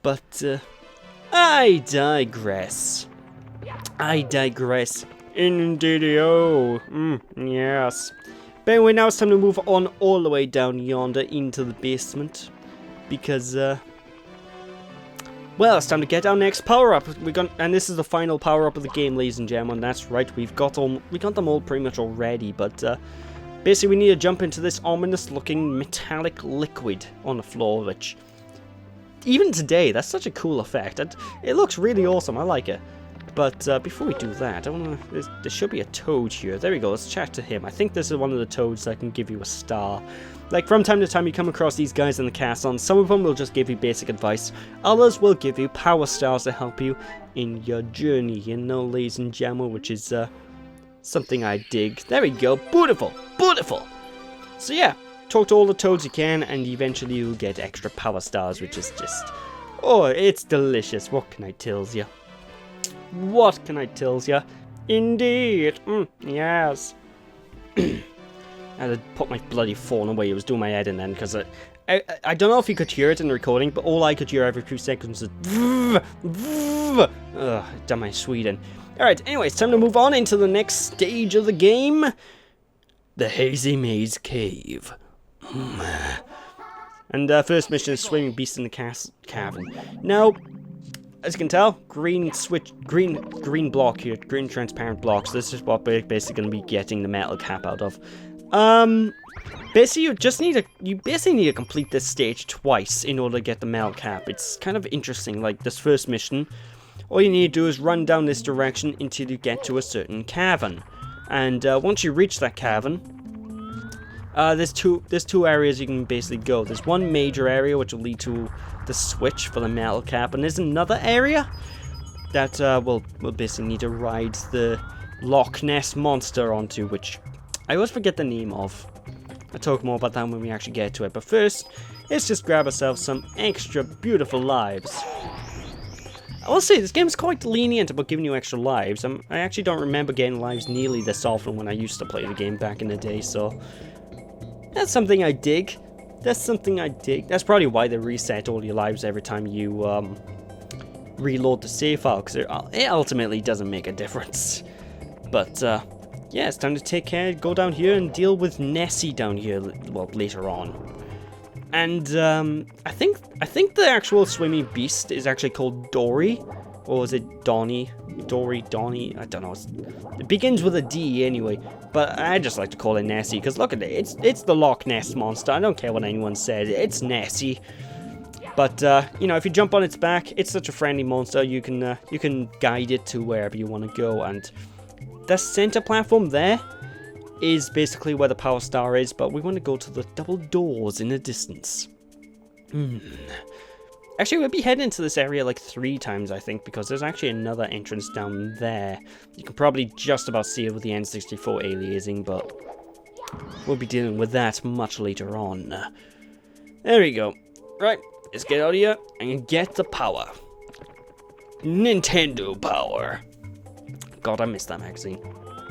But I digress. I digress. Indeed-o. Yes. But anyway, now it's time to move on all the way down yonder into the basement. Because, well, it's time to get our next power-up. And this is the final power-up of the game, ladies and gentlemen. That's right, we got them all pretty much already. But, basically, we need to jump into this ominous-looking metallic liquid on the floor, which... Even today, that's such a cool effect. It looks really awesome, I like it. But before we do that, there should be a toad here. There we go, let's chat to him. I think this is one of the toads that can give you a star. Like, from time to time you come across these guys in the castle, and some of them will just give you basic advice. Others will give you power stars to help you in your journey, you know, ladies and gentlemen, which is something I dig. There we go, beautiful, beautiful. So yeah, talk to all the toads you can, and eventually you'll get extra power stars, which is just... Oh, it's delicious, what can I tell ya? What can I tell ya? Indeed. Yes. I had to put my bloody phone away. It was doing my head in then, because I don't know if you could hear it in the recording, but all I could hear every few seconds was... Ugh, damn my Sweden. Alright, anyway, it's time to move on into the next stage of the game. The Hazy Maze Cave. And first mission is Swimming Beast in the Cavern. Now... As you can tell, green block here, green transparent blocks. This is what we're basically going to be getting the metal cap out of. Basically you basically need to complete this stage twice in order to get the metal cap. It's kind of interesting, like this first mission. All you need to do is run down this direction until you get to a certain cavern. And once you reach that cavern, there's two areas you can basically go. There's one major area which will lead to the switch for the metal cap, and there's another area that we'll basically need to ride the Loch Ness monster onto, which I always forget the name of. I'll talk more about that when we actually get to it, but first, let's just grab ourselves some extra beautiful lives. I will say, this game is quite lenient about giving you extra lives. I actually don't remember getting lives nearly this often when I used to play the game back in the day, so... That's something I dig. That's something I dig. That's probably why they reset all your lives every time you reload the save file, because it ultimately doesn't make a difference. But yeah, it's time to go down here and deal with Nessie down here, well, later on. And I think the actual swimming beast is actually called Dory, or is it Donnie? Dory, Donnie, I don't know. It begins with a D anyway, but I just like to call it Nessie, because look at it, it's the Loch Ness monster. I don't care what anyone says, it's Nessie. But you know, if you jump on its back, it's such a friendly monster. You can guide it to wherever you want to go, and the center platform there is basically where the power star is, but we want to go to the double doors in the distance. Actually, we'll be heading into this area like 3 times, I think, because there's actually another entrance down there. You can probably just about see it with the N64 aliasing, but we'll be dealing with that much later on. There we go. Right, let's get out of here and get the power. Nintendo Power. God, I missed that magazine.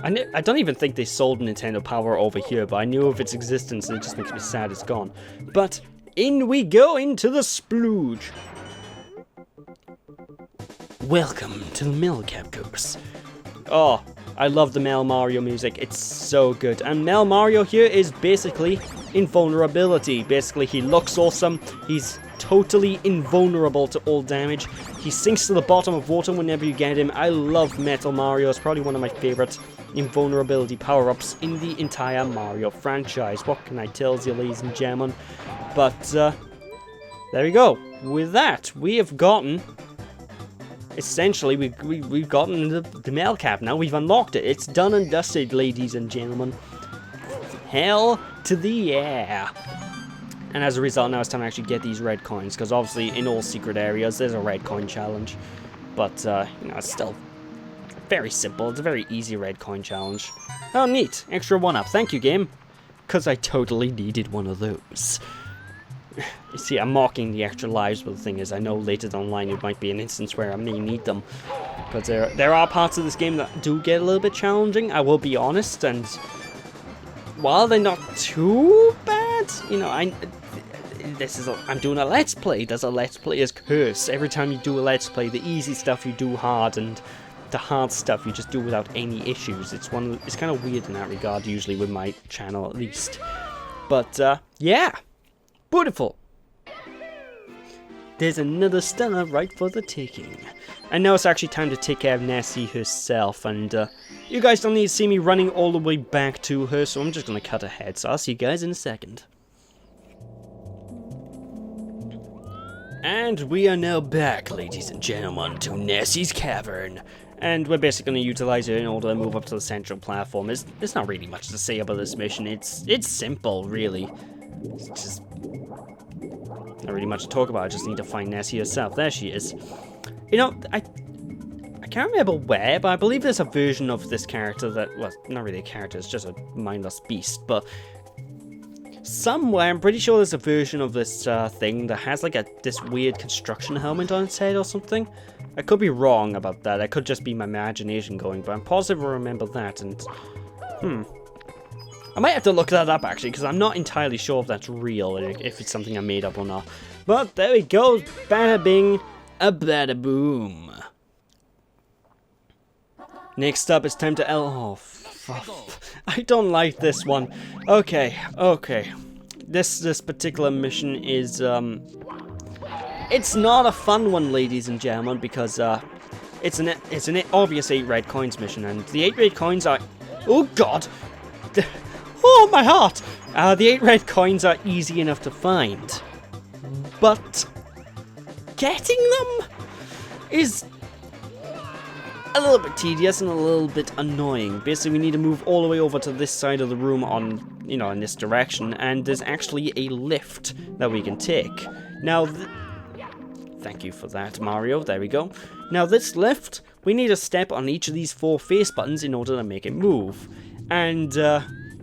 I don't even think they sold Nintendo Power over here, but I knew of its existence and it just makes me sad it's gone. But... in we go into the splooge. Welcome to the Metal Cap course. Oh, I love the Mel Mario music. It's so good. And Mel Mario here is basically invulnerability. Basically, he looks awesome. He's totally invulnerable to all damage. He sinks to the bottom of water whenever you get him. I love Metal Mario. It's probably one of my favorite invulnerability power-ups in the entire Mario franchise. What can I tell you, ladies and gentlemen? But, there we go. With that, we have gotten... essentially, we've gotten the metal cap now. We've unlocked it. It's done and dusted, ladies and gentlemen. Hell to the yeah. And as a result, now it's time to actually get these red coins, because obviously in all secret areas, there's a red coin challenge. But, you know, it's still very simple. It's a very easy red coin challenge. Oh, neat. Extra 1-up. Thank you, game. Because I totally needed one of those. You see, I'm mocking the extra lives, but the thing is, I know later down the line it might be an instance where I may need them. Because there are parts of this game that do get a little bit challenging, I will be honest, and while they're not too bad, you know, I'm doing a Let's Play. There's a Let's Player's curse. Every time you do a Let's Play, the easy stuff you do hard, and the hard stuff you just do without any issues. It's kind of weird in that regard, usually with my channel at least. But, yeah. Beautiful. There's another star right for the taking. And now it's actually time to take care of Nessie herself, and you guys don't need to see me running all the way back to her, so I'm just going to cut ahead, so I'll see you guys in a second. And we are now back, ladies and gentlemen, to Nessie's Cavern. And we're basically going to utilize her in order to move up to the central platform. There's not really much to say about this mission. It's simple, really. It's just not really much to talk about. I just need to find Nessie herself. There she is. You know, I can't remember where, but I believe there's a version of this character that, well, not really a character, it's just a mindless beast, but somewhere, I'm pretty sure there's a version of this thing that has like this weird construction helmet on its head or something. I could be wrong about that. It could just be my imagination going, but I'm positive I remember that, and I might have to look that up actually, because I'm not entirely sure if that's real, if it's something I made up or not. But there we go, bada bing, a bada boom. Next up, it's time to I don't like this one. Okay. This particular mission is it's not a fun one, ladies and gentlemen, because it's an obvious 8 red coins mission, and the 8 red coins are, oh god, oh my heart. The 8 red coins are easy enough to find, but getting them is a little bit tedious and a little bit annoying. Basically, we need to move all the way over to this side of the room on, in this direction, and there's actually a lift that we can take. Now, thank you for that, Mario. There we go. Now, this lift, we need to step on each of these 4 face buttons in order to make it move. And,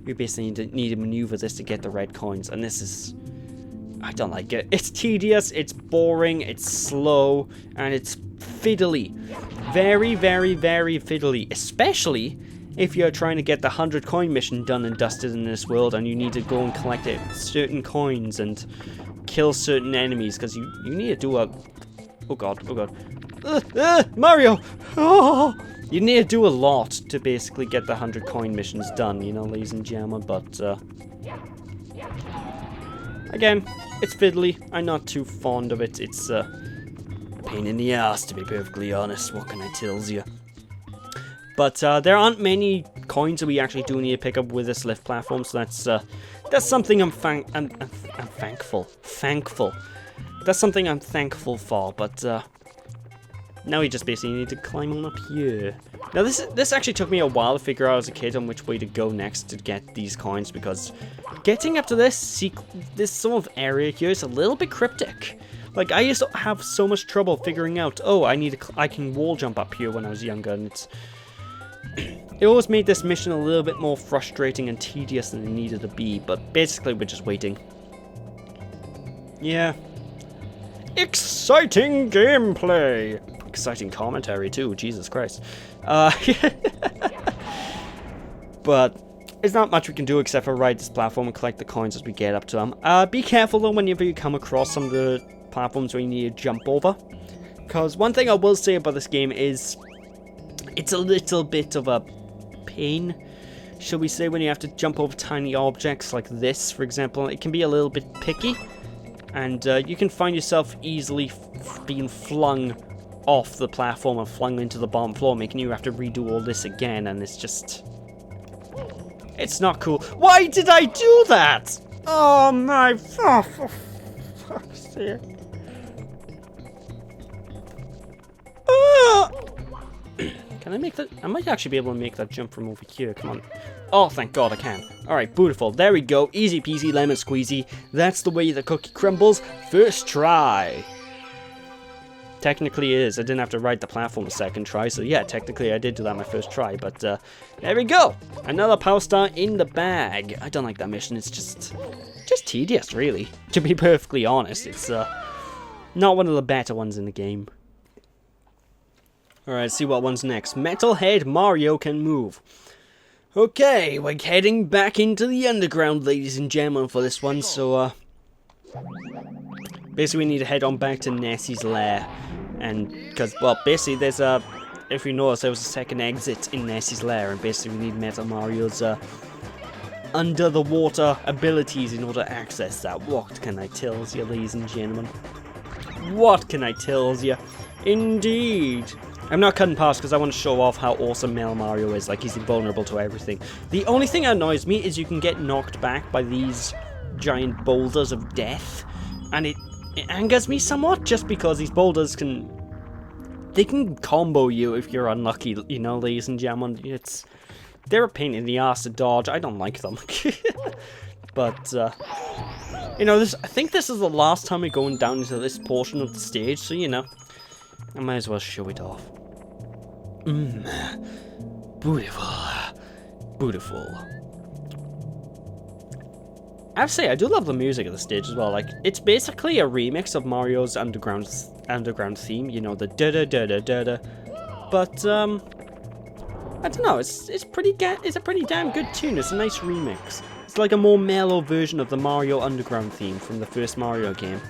we basically need to maneuver this to get the red coins, and this is, I don't like it. It's tedious, it's boring, it's slow, and it's fiddly. Very, very, very fiddly. Especially if you're trying to get the 100 coin mission done and dusted in this world, and you need to go and collect certain coins and kill certain enemies, because you need to do a... Oh god. Mario! Oh! You need to do a lot to basically get the 100 coin missions done, ladies and gentlemen, but... Again, it's fiddly. I'm not too fond of it. It's a pain in the ass, to be perfectly honest. What can I tell you? But there aren't many coins that we actually do need to pick up with this lift platform, so that's something I'm thankful. That's something I'm thankful for. But now we just basically need to climb on up here. Now this actually took me a while to figure out as a kid on which way to go next to get these coins, because getting up to this sort of area here is a little bit cryptic. Like, I used to have so much trouble figuring out, oh, I can wall jump up here when I was younger, and it always made this mission a little bit more frustrating and tedious than it needed to be, but basically we're just waiting. Yeah. Exciting gameplay! Exciting commentary too, Jesus Christ. But there's not much we can do except for ride this platform and collect the coins as we get up to them. Be careful though whenever you come across some of the platforms where you need to jump over, because one thing I will say about this game is it's a little bit of a pain, shall we say, when you have to jump over tiny objects like this, for example. It can be a little bit picky, and you can find yourself easily being flung off the platform and flung into the bottom floor, making you have to redo all this again, and it's not cool. Why did I do that? Oh my, for fuck's sake. Can I make that? I might actually be able to make that jump from over here. Come on. Oh, thank God I can. Alright, beautiful. There we go. Easy peasy lemon squeezy. That's the way the cookie crumbles. First try. Technically it is. I didn't have to ride the platform a second try. So yeah, technically I did do that my first try. But there we go. Another power star in the bag. I don't like that mission. It's just tedious, really. To be perfectly honest. It's not one of the better ones in the game. Alright, see what one's next. Metalhead Mario can move. Okay, we're heading back into the underground, ladies and gentlemen, for this one, so, Basically, we need to head on back to Nessie's lair. And, because, well, basically, there's a... If you notice, there was a second exit in Nessie's lair. And basically, we need Metal Mario's, under-the-water abilities in order to access that. What can I tell you, ladies and gentlemen? What can I tell you? Indeed. I'm not cutting past because I want to show off how awesome Metal Mario is. Like, he's invulnerable to everything. The only thing that annoys me is you can get knocked back by these giant boulders of death. And it angers me somewhat, just because these boulders can... They can combo you if you're unlucky, you know, ladies and gentlemen. They're a pain in the ass to dodge. I don't like them. But, you know, I think this is the last time we're going down into this portion of the stage, so, you know, I might as well show it off. Beautiful. Beautiful. I have to say, I do love the music of the stage as well. Like, it's basically a remix of Mario's underground theme, you know, the da-da-da-da-da-da. But, I don't know, it's a pretty damn good tune. It's a nice remix. It's like a more mellow version of the Mario Underground theme from the first Mario game.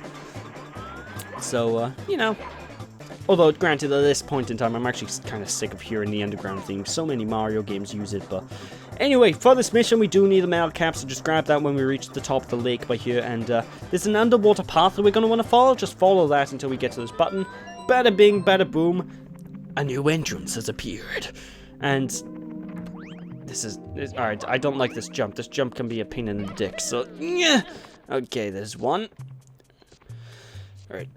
So, you know, although granted at this point in time I'm actually kind of sick of hearing the Underground theme. So many Mario games use it, but anyway, for this mission we do need the metal cap, so just grab that when we reach the top of the lake by here, and there's an underwater path that we're going to want to follow. Just follow that until we get to this button. Bada bing, bada boom. A new entrance has appeared. And this is alright, I don't like this jump. This jump can be a pain in the dick, so yeah. Okay, there's one. Alright.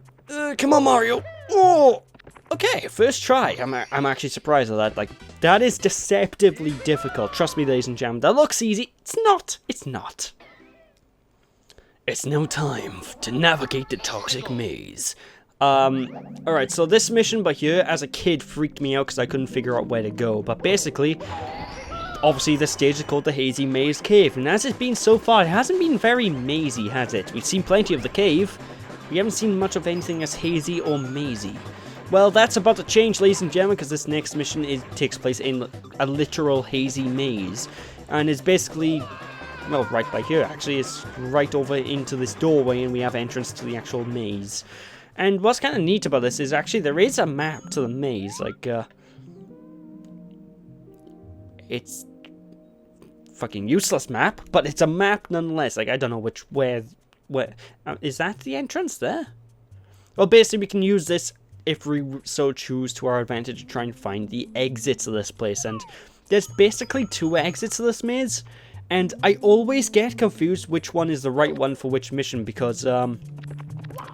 Come on, Mario. Oh! Okay, first try. I'm actually surprised at that. Like, that is deceptively difficult. Trust me, ladies and gentlemen. That looks easy. It's not. It's not. It's now time to navigate the toxic maze. Alright, so this mission by here, as a kid, freaked me out because I couldn't figure out where to go. But basically, obviously this stage is called the Hazy Maze Cave. And as it's been so far, it hasn't been very mazy, has it? We've seen plenty of the cave. We haven't seen much of anything as hazy or mazy. Well, that's about to change, ladies and gentlemen, because this next mission takes place in a literal hazy maze. And it's basically, well, right by here, actually. It's right over into this doorway, and we have entrance to the actual maze. And what's kind of neat about this is actually there is a map to the maze. Like, it's fucking useless map, but it's a map nonetheless. Like, I don't know where is that the entrance there? Well, basically we can use this if we so choose to our advantage to try and find the exits of this place. And there's basically 2 exits of this maze, and I always get confused which one is the right one for which mission, because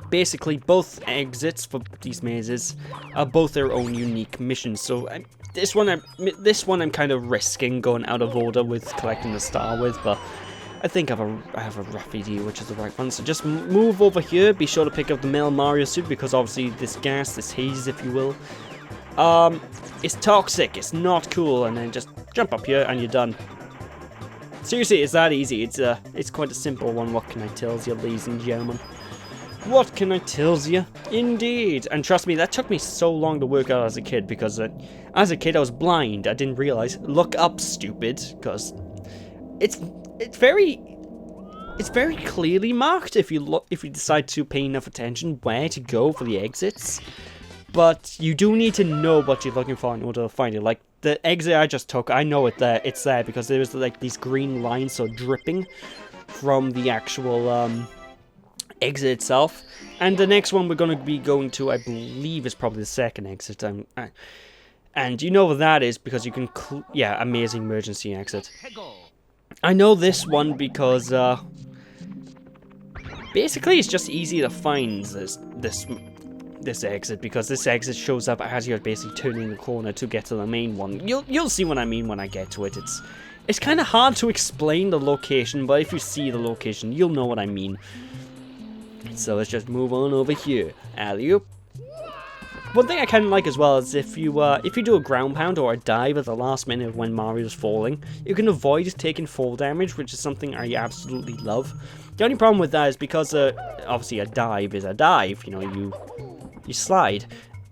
basically both exits for these mazes are both their own unique missions. So this one I'm kind of risking going out of order with collecting the star with, but I think I have a rough idea which is the right one. So just move over here. Be sure to pick up the Metal Mario suit, because obviously this gas, this haze, if you will, it's toxic. It's not cool. And then just jump up here and you're done. Seriously, it's that easy. It's quite a simple one. What can I tell you, ladies and gentlemen? What can I tell you? Indeed. And trust me, that took me so long to work out as a kid, because as a kid I was blind. I didn't realize. Look up, stupid, because it's very clearly marked if you decide to pay enough attention where to go for the exits. But you do need to know what you're looking for in order to find it. Like the exit I just took, I know it's there because there was like these green lines so dripping from the actual exit itself. And the next one we're going to be going to, I believe, is probably the second exit. And you know what that is because you can amazing emergency exit. I know this one because basically it's just easy to find this exit, because this exit shows up as you're basically turning the corner to get to the main one. You'll see what I mean when I get to it. It's kind of hard to explain the location, but if you see the location, you'll know what I mean. So let's just move on over here. Alley-oop. One thing I kind of like as well is if you do a ground pound or a dive at the last minute when Mario's falling, you can avoid taking fall damage, which is something I absolutely love. The only problem with that is because obviously a dive is a dive. You know, you slide.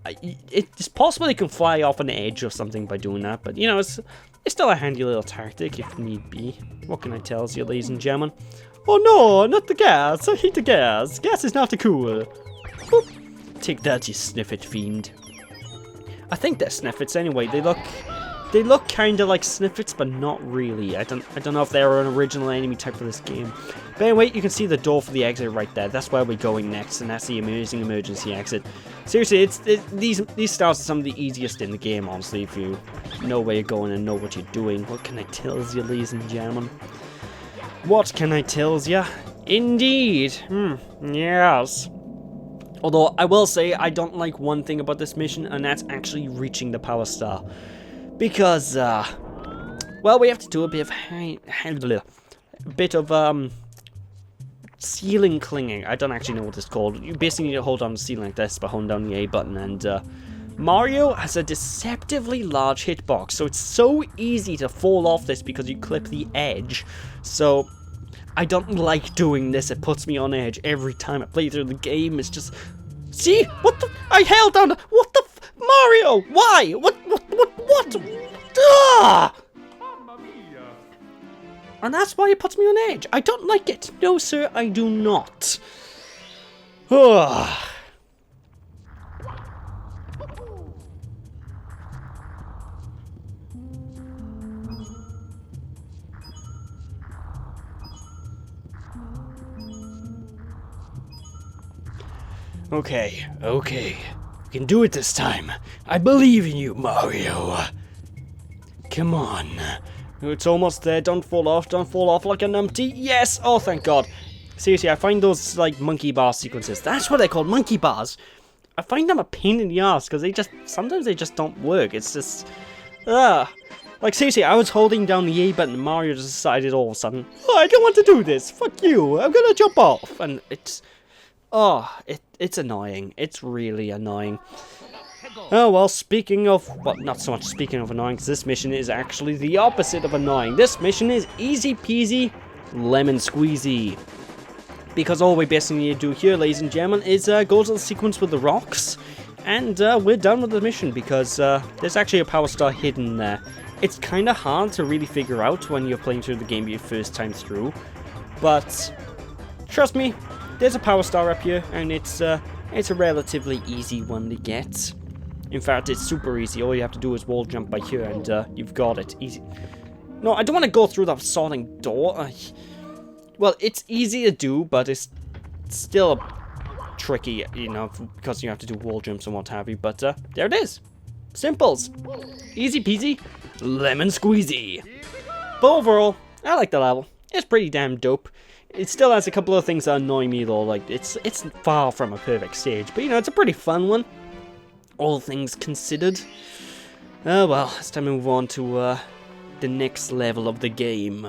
It's possible you can fly off an edge or something by doing that, but you know, it's still a handy little tactic if need be. What can I tell you, ladies and gentlemen? Oh no, not the gas. I hate the gas. Gas is not cool. Boop. Take that, you sniffet fiend. I think they're sniffets anyway. They look kind of like sniffets, but not really. I don't know if they're an original enemy type for this game. But anyway, you can see the door for the exit right there. That's where we're going next, and that's the amazing emergency exit. Seriously, these stars are some of the easiest in the game, honestly, if you know where you're going and know what you're doing. What can I tell you, ladies and gentlemen? What can I tell you? Indeed. Yes. Although, I will say, I don't like one thing about this mission, and that's actually reaching the Power Star. Because, well, we have to do a bit of, ceiling clinging. I don't actually know what it's called. You basically need to hold on to the ceiling like this by holding down the A button, and, Mario has a deceptively large hitbox, so it's so easy to fall off this because you clip the edge. So, I don't like doing this. It puts me on edge every time I play through the game. It's just... See? What the... I held down... What the... Mario! Why? What? Ah! And that's why it puts me on edge. I don't like it. No, sir, I do not. Ah. Okay. We can do it this time. I believe in you, Mario. Come on. It's almost there. Don't fall off like a numpty. Yes! Oh, thank God. Seriously, I find those, like, monkey bar sequences. That's what they're called, monkey bars. I find them a pain in the ass, because sometimes they just don't work. It's just... Like, seriously, I was holding down the A button and Mario just decided all of a sudden, oh, I don't want to do this. Fuck you. I'm gonna jump off. And it's... Oh, it's annoying. It's really annoying. Oh, well, speaking of... Well, not so much speaking of annoying, because this mission is actually the opposite of annoying. This mission is easy peasy, lemon squeezy. Because all we basically need to do here, ladies and gentlemen, is go to the sequence with the rocks. And we're done with the mission, because there's actually a power star hidden there. It's kind of hard to really figure out when you're playing through the game your first time through. But, trust me, there's a power star up here, and it's a relatively easy one to get. In fact, it's super easy. All you have to do is wall jump by here, and you've got it. Easy. No, I don't want to go through that sorting door. Well, it's easy to do, but it's still tricky, you know, because you have to do wall jumps and what have you. But there it is. Simples. Easy peasy, lemon squeezy. But overall, I like the level. It's pretty damn dope. It still has a couple of things that annoy me though, like it's far from a perfect stage, but you know, it's a pretty fun one, all things considered. Well, it's time to move on to the next level of the game.